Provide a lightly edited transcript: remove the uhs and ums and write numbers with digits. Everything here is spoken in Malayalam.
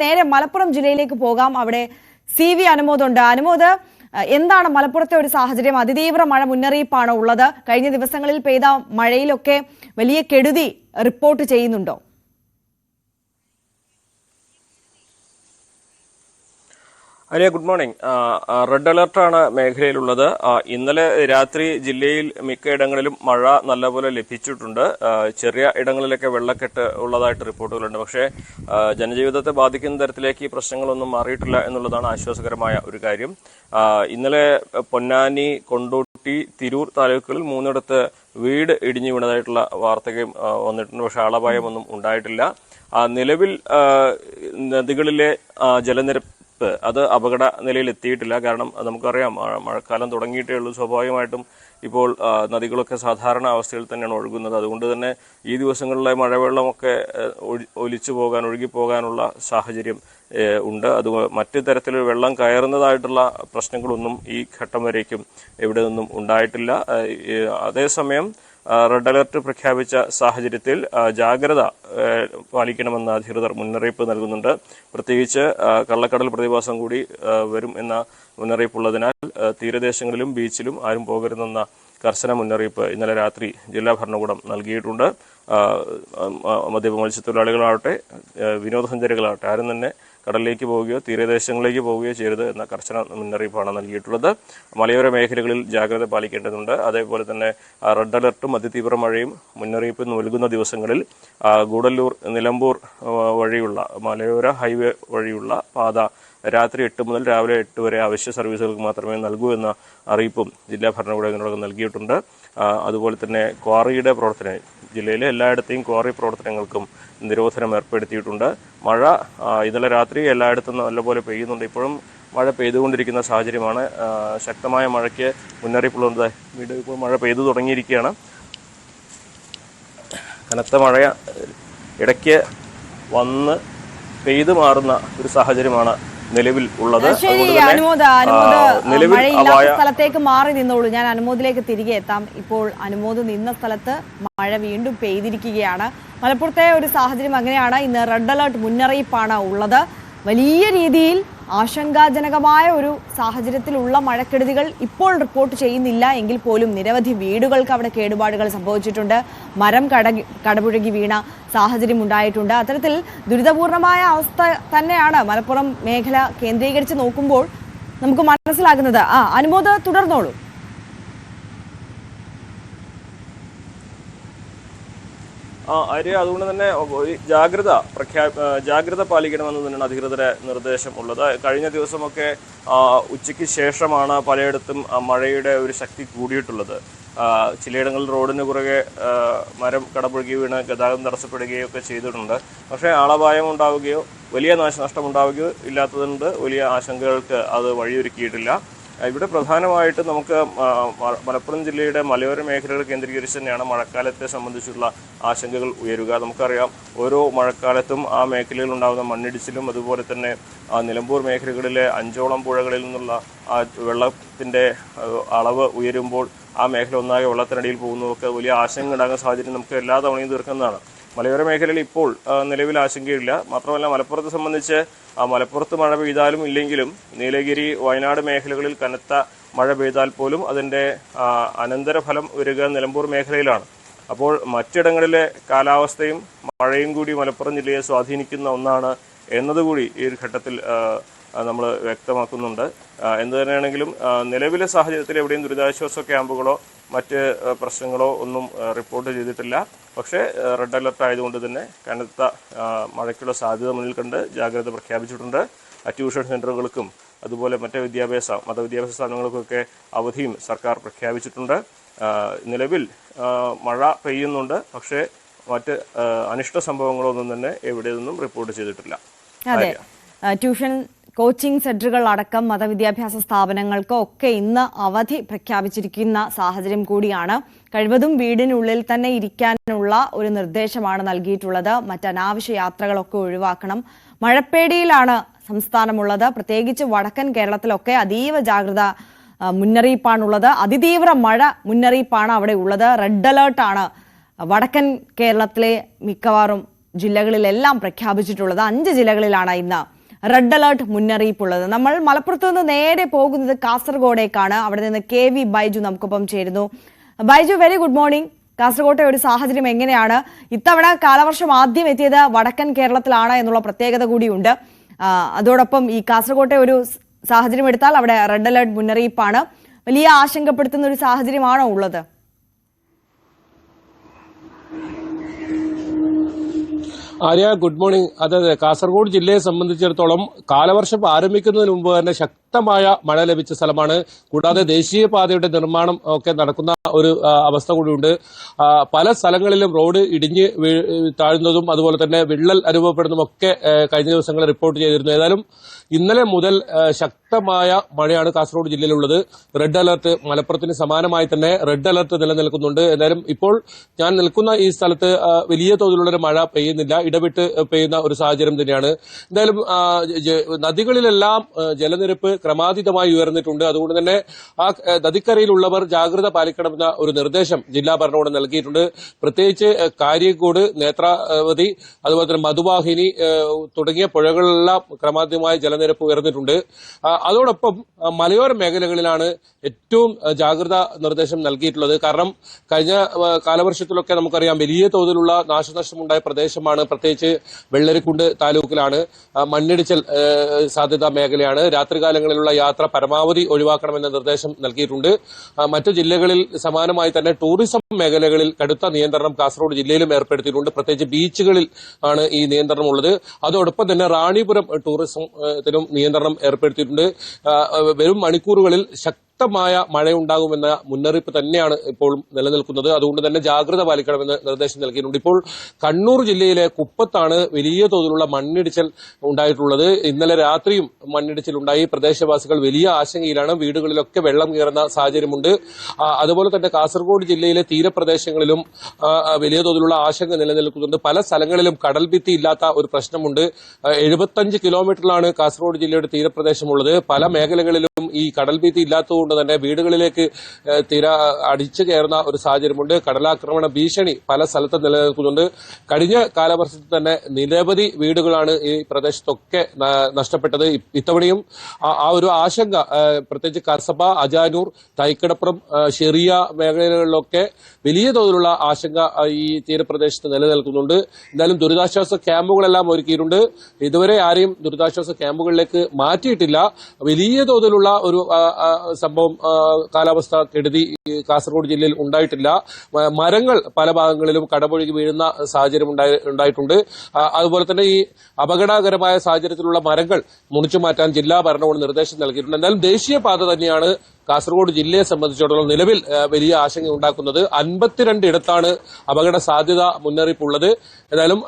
നേരെ മലപ്പുറം ജില്ലയിലേക്ക് പോകാം. അവിടെ CV അനുമോദ് ഉണ്ട്. അനുമോദ്, എന്താണ് മലപ്പുറത്തെ ഒരു സാഹചര്യം? അതിതീവ്ര മഴ മുന്നറിയിപ്പാണ് ഉള്ളത്. കഴിഞ്ഞ ദിവസങ്ങളിൽ പെയ്ത മഴയിലൊക്കെ വലിയ കെടുതി റിപ്പോർട്ട് ചെയ്യുന്നുണ്ടോ? അരിയ, ഗുഡ് മോർണിംഗ്. റെഡ് അലർട്ടാണ് മേഖലയിലുള്ളത്. ഇന്നലെ രാത്രി ജില്ലയിൽ മിക്കയിടങ്ങളിലും മഴ നല്ലപോലെ ലഭിച്ചിട്ടുണ്ട്. ചെറിയ ഇടങ്ങളിലൊക്കെ വെള്ളക്കെട്ട് ഉള്ളതായിട്ട് റിപ്പോർട്ടുകളുണ്ട്. പക്ഷേ ജനജീവിതത്തെ ബാധിക്കുന്ന തരത്തിലേക്ക് ഈ പ്രശ്നങ്ങളൊന്നും മാറിയിട്ടില്ല എന്നുള്ളതാണ് ആശ്വാസകരമായ ഒരു കാര്യം. ഇന്നലെ പൊന്നാനി, കൊണ്ടോട്ടി, തിരൂർ താലൂക്കുകളിൽ 3 വീട് ഇടിഞ്ഞു വീണതായിട്ടുള്ള വാർത്തയും വന്നിട്ടുണ്ട്. പക്ഷേ ആളപായമൊന്നും ഉണ്ടായിട്ടില്ല. നിലവിൽ നദികളിലെ ജലനിരപ്പ് അത് അപകട നിലയിൽ എത്തിയിട്ടില്ല. കാരണം നമുക്കറിയാം, മഴക്കാലം തുടങ്ങിയിട്ടേ ഉള്ളൂ. സ്വാഭാവികമായിട്ടും ഇപ്പോൾ നദികളൊക്കെ സാധാരണ അവസ്ഥയിൽ തന്നെയാണ് ഒഴുകുന്നത്. അതുകൊണ്ട് തന്നെ ഈ ദിവസങ്ങളിലെ മഴവെള്ളമൊക്കെ ഒഴുകിപ്പോകാനുള്ള സാഹചര്യം ഉണ്ട്. അത് മറ്റു തരത്തിൽ വെള്ളം കയറുന്നതായിട്ടുള്ള പ്രശ്നങ്ങളൊന്നും ഈ ഘട്ടം വരേക്കും എവിടെ നിന്നും ഉണ്ടായിട്ടില്ല. അതേസമയം റെഡ് അലർട്ട് പ്രഖ്യാപിച്ച സാഹചര്യത്തിൽ ജാഗ്രത പാലിക്കണമെന്ന് അധികൃതർ മുന്നറിയിപ്പ് നൽകുന്നുണ്ട്. പ്രത്യേകിച്ച് കള്ളക്കടൽ പ്രതിഭാസം കൂടി വരും എന്ന മുന്നറിയിപ്പുള്ളതിനാൽ തീരദേശങ്ങളിലും ബീച്ചിലും ആരും പോകരുതെന്ന കർശന മുന്നറിയിപ്പ് ഇന്നലെ രാത്രി ജില്ലാ ഭരണകൂടം നൽകിയിട്ടുണ്ട്. മത്സ്യത്തൊഴിലാളികളാവട്ടെ, വിനോദസഞ്ചാരികളാവട്ടെ, ആരും തന്നെ കടലിലേക്ക് പോവുകയോ തീരദേശങ്ങളിലേക്ക് പോവുകയോ ചെയ്യരുത് എന്ന കർശന മുന്നറിയിപ്പാണ് നൽകിയിട്ടുള്ളത്. മലയോര മേഖലകളിൽ ജാഗ്രത പാലിക്കേണ്ടതുണ്ട്. അതേപോലെ തന്നെ റെഡ് അലർട്ടും അതിതീവ്ര മഴയും മുന്നറിയിപ്പ് നൽകുന്ന ദിവസങ്ങളിൽ ഗൂഡല്ലൂർ, നിലമ്പൂർ വഴിയുള്ള മലയോര ഹൈവേ വഴിയുള്ള പാത രാത്രി 8 മുതൽ രാവിലെ 8 വരെ അവശ്യ സർവീസുകൾക്ക് മാത്രമേ നൽകൂ എന്ന അറിയിപ്പും ജില്ലാ ഭരണകൂടം ഇതിനോടകം നൽകിയിട്ടുണ്ട്. അതുപോലെ തന്നെ ക്വാറിയുടെ പ്രവർത്തനം, ജില്ലയിലെ എല്ലായിടത്തെയും ക്വാറി പ്രവർത്തനങ്ങൾക്കും നിരോധനം ഏർപ്പെടുത്തിയിട്ടുണ്ട്. മഴ ഇന്നലെ രാത്രി എല്ലായിടത്തും നല്ലപോലെ പെയ്യുന്നുണ്ട്. ഇപ്പോഴും മഴ പെയ്തുകൊണ്ടിരിക്കുന്ന സാഹചര്യമാണ്. ശക്തമായ മഴയ്ക്ക് മുന്നറിയിപ്പുള്ളത്. വീണ്ടും ഇപ്പോൾ മഴ പെയ്തു തുടങ്ങിയിരിക്കുകയാണ്. കനത്ത മഴ ഇടയ്ക്ക് വന്ന് പെയ്തു മാറുന്ന ഒരു സാഹചര്യമാണ് നിലവിൽ ഉള്ളത്. മഴയില്ലാത്ത സ്ഥലത്തേക്ക് മാറി നിന്നോളൂ. ഞാൻ അനുമോദിലേക്ക് തിരികെ എത്താം. ഇപ്പോൾ അനുമോദ് നിന്ന സ്ഥലത്ത് മഴ വീണ്ടും പെയ്തിരിക്കുകയാണ്. മലപ്പുറത്തെ ഒരു സാഹചര്യം അങ്ങനെയാണ്. ഇന്ന് റെഡ് അലർട്ട് മുന്നറിയിപ്പാണ് ഉള്ളത്. വലിയ രീതിയിൽ ആശങ്കാജനകമായ ഒരു സാഹചര്യത്തിലുള്ള മഴക്കെടുതികൾ ഇപ്പോൾ റിപ്പോർട്ട് ചെയ്യുന്നില്ല എങ്കിൽ പോലും നിരവധി വീടുകൾക്ക് അവിടെ കേടുപാടുകൾ സംഭവിച്ചിട്ടുണ്ട്. മരം കടപുഴകി വീണ സാഹചര്യം ഉണ്ടായിട്ടുണ്ട്. അത്തരത്തിൽ ദുരിതപൂർണമായ അവസ്ഥ തന്നെയാണ് മലപ്പുറം മേഖല കേന്ദ്രീകരിച്ച് നോക്കുമ്പോൾ നമുക്ക് മനസ്സിലാകുന്നത്. അനുമോദ്, തുടർന്നോളൂ. അതുകൊണ്ട് തന്നെ ജാഗ്രത പാലിക്കണമെന്ന് തന്നെയാണ് അധികൃതരുടെ നിർദ്ദേശം ഉള്ളത്. കഴിഞ്ഞ ദിവസമൊക്കെ ഉച്ചയ്ക്ക് ശേഷമാണ് പലയിടത്തും മഴയുടെ ഒരു ശക്തി കൂടിയിട്ടുള്ളത്. ചിലയിടങ്ങളിൽ റോഡിന് കുറുകെ മരം കടപുഴകി വീണ് ഗതാഗതം തടസ്സപ്പെടുകയോ ഒക്കെ ചെയ്തിട്ടുണ്ട്. പക്ഷേ ആളപായം ഉണ്ടാവുകയോ വലിയ നാശനഷ്ടം ഉണ്ടാവുകയോ ഇല്ലാത്തതുകൊണ്ട് വലിയ ആശങ്കകൾക്ക് അത് വഴിയൊരുക്കിയിട്ടില്ല. ഇവിടെ പ്രധാനമായിട്ട് നമുക്ക് മലപ്പുറം ജില്ലയുടെ മലയോര മേഖലകൾ കേന്ദ്രീകരിച്ച് തന്നെയാണ് മഴക്കാലത്തെ സംബന്ധിച്ചുള്ള ആശങ്കകൾ ഉയരുക. നമുക്കറിയാം, ഓരോ മഴക്കാലത്തും ആ മേഖലയിൽ ഉണ്ടാകുന്ന മണ്ണിടിച്ചിലും അതുപോലെ തന്നെ നിലമ്പൂർ മേഖലകളിലെ 5ഓളം പുഴകളിൽ നിന്നുള്ള ആ വെള്ളത്തിൻ്റെ അളവ് ഉയരുമ്പോൾ ആ മേഖല ഒന്നാകെ വെള്ളത്തിനടിയിൽ പോകുന്നതൊക്കെ വലിയ ആശങ്ക ഉണ്ടാകുന്ന സാഹചര്യം നമുക്ക് എല്ലാ തവണയും തീർക്കുന്നതാണ്. മലയോര മേഖലയിൽ ഇപ്പോൾ നിലവിൽ ആശങ്കയില്ല. മാത്രമല്ല, മലപ്പുറത്തെ സംബന്ധിച്ച് മലപ്പുറത്ത് മഴ പെയ്താലും ഇല്ലെങ്കിലും നീലഗിരി, വയനാട് മേഖലകളിൽ കനത്ത മഴ പെയ്താൽ പോലും അതിൻ്റെ അനന്തരഫലം വരിക നിലമ്പൂർ മേഖലയിലാണ്. അപ്പോൾ മറ്റിടങ്ങളിലെ കാലാവസ്ഥയും മഴയും കൂടി മലപ്പുറം ജില്ലയെ സ്വാധീനിക്കുന്ന ഒന്നാണ് എന്നതുകൂടി ഈ ഒരു ഘട്ടത്തിൽ നമ്മൾ വ്യക്തമാക്കുന്നുണ്ട്. എന്തു തന്നെയാണെങ്കിലും നിലവിലെ സാഹചര്യത്തിൽ എവിടെയും ദുരിതാശ്വാസ ക്യാമ്പുകളോ മറ്റ് പ്രശ്നങ്ങളോ ഒന്നും റിപ്പോർട്ട് ചെയ്തിട്ടില്ല. പക്ഷേ റെഡ് അലർട്ട് ആയതുകൊണ്ട് തന്നെ കനത്ത മഴയ്ക്കുള്ള സാധ്യത മുന്നിൽ കണ്ട് ജാഗ്രത പ്രഖ്യാപിച്ചിട്ടുണ്ട്. ട്യൂഷൻ സെൻ്ററുകൾക്കും അതുപോലെ മറ്റ് മതവിദ്യാഭ്യാസ സ്ഥാപനങ്ങൾക്കൊക്കെ അവധിയും സർക്കാർ പ്രഖ്യാപിച്ചിട്ടുണ്ട്. നിലവിൽ മഴ പെയ്യുന്നുണ്ട്. പക്ഷേ മറ്റ് അനിഷ്ട സംഭവങ്ങളൊന്നും തന്നെ എവിടെ നിന്നും റിപ്പോർട്ട് ചെയ്തിട്ടില്ല. അതെ, ട്യൂഷൻ കോച്ചിങ് സെന്ററുകൾ അടക്കം മതവിദ്യാഭ്യാസ സ്ഥാപനങ്ങൾക്ക് ഒക്കെ ഇന്ന് അവധി പ്രഖ്യാപിച്ചിരിക്കുന്ന സാഹചര്യം കൂടിയാണ്. കഴിവതും വീടിനുള്ളിൽ തന്നെ ഇരിക്കാനുള്ള ഒരു നിർദ്ദേശമാണ് നൽകിയിട്ടുള്ളത്. മറ്റനാവശ്യ യാത്രകളൊക്കെ ഒഴിവാക്കണം. മഴപ്പേടിയിലാണ് സംസ്ഥാനമുള്ളത്. പ്രത്യേകിച്ച് വടക്കൻ കേരളത്തിലൊക്കെ അതീവ ജാഗ്രത മുന്നറിയിപ്പാണുള്ളത്. അതിതീവ്ര മഴ മുന്നറിയിപ്പാണ് അവിടെ ഉള്ളത്. റെഡ് അലേർട്ടാണ് വടക്കൻ കേരളത്തിലെ മിക്കവാറും ജില്ലകളിലെല്ലാം പ്രഖ്യാപിച്ചിട്ടുള്ളത്. 5 ജില്ലകളിലാണ് ഇന്ന് റെഡ് അലർട്ട് മുന്നറിയിപ്പുള്ളത്. നമ്മൾ മലപ്പുറത്ത് നിന്ന് നേരെ പോകുന്നത് കാസർഗോഡേക്കാണ്. അവിടെ നിന്ന് KV ബൈജു നമുക്കൊപ്പം ചേരുന്നു. Baiju, very good morning. കാസർഗോട്ടെ ഒരു സാഹചര്യം എങ്ങനെയാണ്? ഇത്തവണ കാലവർഷം ആദ്യം എത്തിയത് വടക്കൻ കേരളത്തിലാണ് എന്നുള്ള പ്രത്യേകത കൂടിയുണ്ട്. അതോടൊപ്പം ഈ കാസർഗോട്ടെ ഒരു സാഹചര്യം എടുത്താൽ അവിടെ റെഡ് അലർട്ട് മുന്നറിയിപ്പാണ്. വലിയ ആശങ്കപ്പെടുത്തുന്ന ഒരു സാഹചര്യമാണോ ഉള്ളത്? Arya, good morning. അതെ, കാസർഗോഡ് ജില്ലയെ സംബന്ധിച്ചിടത്തോളം കാലവർഷം ആരംഭിക്കുന്നതിന് മുമ്പ് തന്നെ ശക്തമായ മഴ ലഭിച്ച സ്ഥലമാണ്. കൂടാതെ ദേശീയപാതയുടെ നിർമ്മാണം ഒക്കെ നടക്കുന്ന ഒരു അവസ്ഥ കൂടിയുണ്ട്. പല സ്ഥലങ്ങളിലും റോഡ് ഇടിഞ്ഞ് താഴുന്നതും അതുപോലെ തന്നെ വിള്ളൽ അനുഭവപ്പെടുന്നതുമൊക്കെ കഴിഞ്ഞ ദിവസങ്ങളിൽ റിപ്പോർട്ട് ചെയ്തിരുന്നു. ഏതായാലും ഇന്നലെ മുതൽ ശക്തമായ മഴയാണ് കാസർഗോഡ് ജില്ലയിലുള്ളത്. റെഡ് അലർട്ട്, മലപ്പുറത്തിന് സമാനമായി തന്നെ റെഡ് അലർട്ട് നിലനിൽക്കുന്നുണ്ട്. എന്തായാലും ഇപ്പോൾ ഞാൻ നിൽക്കുന്ന ഈ സ്ഥലത്ത് വലിയ തോതിലുള്ളൊരു മഴ പെയ്യുന്നില്ല, ഇടവിട്ട് പെയ്യുന്ന ഒരു സാഹചര്യം തന്നെയാണ്. എന്തായാലും നദികളിലെല്ലാം ജലനിരപ്പ് ക്രമാതീതമായി ഉയർന്നിട്ടുണ്ട്. അതുകൊണ്ട് തന്നെ ആ നദിക്കരയിലുള്ളവർ ജാഗ്രത പാലിക്കണമെന്ന ഒരു നിർദ്ദേശം ജില്ലാ ഭരണകൂടം നൽകിയിട്ടുണ്ട്. പ്രത്യേകിച്ച് കാര്യക്കോട്, നേത്രാവതി, അതുപോലെ തന്നെ മധുവാഹിനി തുടങ്ങിയ പുഴകളിലെല്ലാം ക്രമാതീതമായ ജലനിരപ്പ് ഉയർന്നിട്ടുണ്ട്. അതോടൊപ്പം മലയോര മേഖലകളിലാണ് ഏറ്റവും ജാഗ്രതാ നിർദ്ദേശം നൽകിയിട്ടുള്ളത്. കാരണം കഴിഞ്ഞ കാലവർഷത്തിലൊക്കെ നമുക്കറിയാം വലിയ തോതിലുള്ള നാശനഷ്ടമുണ്ടായ പ്രദേശമാണ്. പ്രത്യേകിച്ച് വെള്ളരിക്കുണ്ട് താലൂക്കിലാണ്. മണ്ണിടിച്ചൽ സാധ്യതാ മേഖലയാണ്. രാത്രികാലങ്ങളിലുള്ള യാത്ര പരമാവധി ഒഴിവാക്കണമെന്ന നിർദ്ദേശം നൽകിയിട്ടുണ്ട്. മറ്റു ജില്ലകളിൽ സമാനമായി തന്നെ ടൂറിസം മേഖലകളിൽ കടുത്ത നിയന്ത്രണം കാസർഗോഡ് ജില്ലയിലും ഏർപ്പെടുത്തിയിട്ടുണ്ട്. പ്രത്യേകിച്ച് ബീച്ചുകളിൽ ആണ് ഈ നിയന്ത്രണമുള്ളത്. അതോടൊപ്പം തന്നെ റാണിപുരം ടൂറിസത്തിനും നിയന്ത്രണം ഏർപ്പെടുത്തിയിട്ടുണ്ട്. വരും മണിക്കൂറുകളിൽ ശക്തമായ മഴയുണ്ടാകുമെന്ന മുന്നറിയിപ്പ് തന്നെയാണ് ഇപ്പോഴും നിലനിൽക്കുന്നത്. അതുകൊണ്ട് തന്നെ ജാഗ്രത പാലിക്കണമെന്ന് നിർദ്ദേശം നൽകിയിട്ടുണ്ട്. ഇപ്പോൾ കണ്ണൂർ ജില്ലയിലെ കുപ്പത്താണ് വലിയ തോതിലുള്ള മണ്ണിടിച്ചൽ ഉണ്ടായിട്ടുള്ളത്. ഇന്നലെ രാത്രിയും മണ്ണിടിച്ചിൽ ഉണ്ടായി. പ്രദേശവാസികൾ വലിയ ആശങ്കയിലാണ്. വീടുകളിലൊക്കെ വെള്ളം കയറുന്ന സാഹചര്യമുണ്ട്. അതുപോലെ തന്നെ കാസർഗോഡ് ജില്ലയിലെ തീരപ്രദേശങ്ങളിലും വലിയ തോതിലുള്ള ആശങ്ക നിലനിൽക്കുന്നുണ്ട്. പല സ്ഥലങ്ങളിലും കടൽ ഭിത്തി ഇല്ലാത്ത ഒരു പ്രശ്നമുണ്ട്. 75 കിലോമീറ്ററിലാണ് കാസർഗോഡ് ജില്ലയുടെ തീരപ്രദേശമുള്ളത്. പല മേഖലകളിലും ഈ കടൽ ഭിത്തി ഇല്ലാത്തതുകൊണ്ട് തന്നെ വീടുകളിലേക്ക് അടിച്ചു കയറുന്ന ഒരു സാഹചര്യമുണ്ട്. കടലാക്രമണ ഭീഷണി പല സ്ഥലത്തും നിലനിൽക്കുന്നുണ്ട്. കഴിഞ്ഞ കാലവർഷത്തിൽ തന്നെ നിരവധി വീടുകളാണ് ഈ പ്രദേശത്തൊക്കെ നഷ്ടപ്പെട്ടത്. ഇത്തവണയും ആ ഒരു ആശങ്ക പ്രത്യേകിച്ച് കസബ, അജാനൂർ, തൈക്കടപ്പുറം, ഷെറിയ മേഖലകളിലൊക്കെ വലിയ തോതിലുള്ള ആശങ്ക ഈ തീരപ്രദേശത്ത് നിലനിൽക്കുന്നുണ്ട്. എന്തായാലും ദുരിതാശ്വാസ ക്യാമ്പുകളെല്ലാം ഒരുക്കിയിട്ടുണ്ട്. ഇതുവരെ ആരെയും ദുരിതാശ്വാസ ക്യാമ്പുകളിലേക്ക് മാറ്റിയിട്ടില്ല. വലിയ തോതിലുള്ള ഒരു സംഭവം കാലാവസ്ഥ കെടുതി കാസർഗോഡ് ജില്ലയിൽ ഉണ്ടായിട്ടില്ല. മരങ്ങൾ പല ഭാഗങ്ങളിലും കടപൊഴുകി വീഴുന്ന സാഹചര്യം ഉണ്ടായിട്ടുണ്ട്. അതുപോലെ തന്നെ ഈ അപകടകരമായ സാഹചര്യത്തിലുള്ള മരങ്ങൾ മുറിച്ചു മാറ്റാൻ ജില്ലാ ഭരണകൂടം നിർദ്ദേശം നൽകിയിട്ടുണ്ട്. എന്തായാലും ദേശീയപാത തന്നെയാണ് കാസർഗോഡ് ജില്ലയെ സംബന്ധിച്ചിടത്തോളം നിലവിൽ വലിയ ആശങ്ക ഉണ്ടാക്കുന്നത്. 52 ഇടത്താണ് അപകട സാധ്യത മുന്നറിയിപ്പുള്ളത്. ഏതായാലും